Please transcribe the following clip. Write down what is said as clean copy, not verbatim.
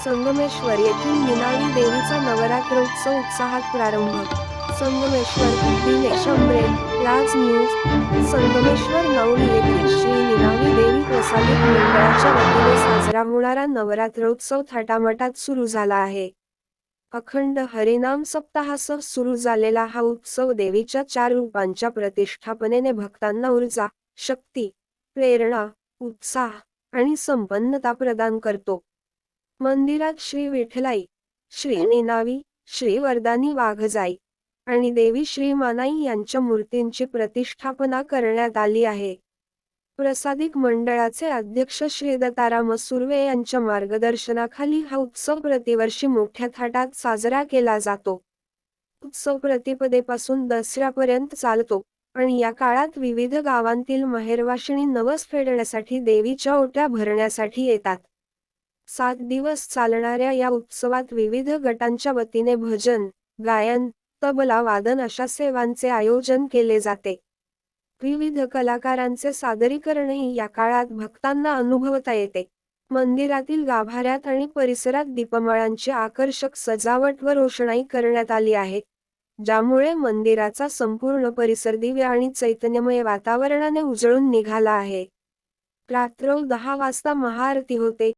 संगमेश्वर येथील मीनावी देवीचा नवरात्रोत्सव उत्साहात प्रारंभ. संगमेश्वर, दिनेश आंबरे, राज न्यूज. संगमेश्वर नवली येथील श्री मीनावी देवी प्रसादिक मंडळाच्या वतीने साजरा होणारा नवरात्रोत्सव थाटामाटात सुरू झाला आहे. अखंड हरिनाम सप्ताहासह सुरू झालेला हा उत्सव देवीच्या 4 रूपांच्या प्रतिष्ठापनेने भक्तांना ऊर्जा, शक्ती, प्रेरणा, उत्साह आणि संपन्नता प्रदान करतो. मंदिरात श्री विठलाई, श्री नीनावी, श्री वरदानी वाघजाई आणि देवी श्री मानाई यांच्या मूर्तींची प्रतिष्ठापना करण्यात आली आहे. प्रसादिक मंडळाचे अध्यक्ष श्री दत्ताराम सुर्वे यांच्या मार्गदर्शनाखाली हा उत्सव प्रतिवर्षी मोठ्या थाटात साजरा केला जातो. उत्सव प्रतिपदेपासून दसऱ्यापर्यंत चालतो आणि या काळात विविध गावांतील माहेरवाशिणी नवस फेडण्यासाठी देवीच्या ओट्या भरण्यासाठी येतात. 7 दिवस चालणाऱ्या या उत्सवात विविध गटांच्या वतीने भजन, गायन, तबला वादन अशा सेवांचे आयोजन केले जाते. विविध कलाकारांचे सादरीकरणही या काळात भक्तांना अनुभवता येते. मंदिरातील गाभाऱ्यात आणि परिसरात दीपमाळांची आकर्षक सजावट व रोषणाई करण्यात आली आहे, ज्यामुळे मंदिराचा संपूर्ण परिसर दिव्य आणि चैतन्यमय वातावरणाने उजळून निघाला आहे. रात्र 10 वाजता महाआरती होते.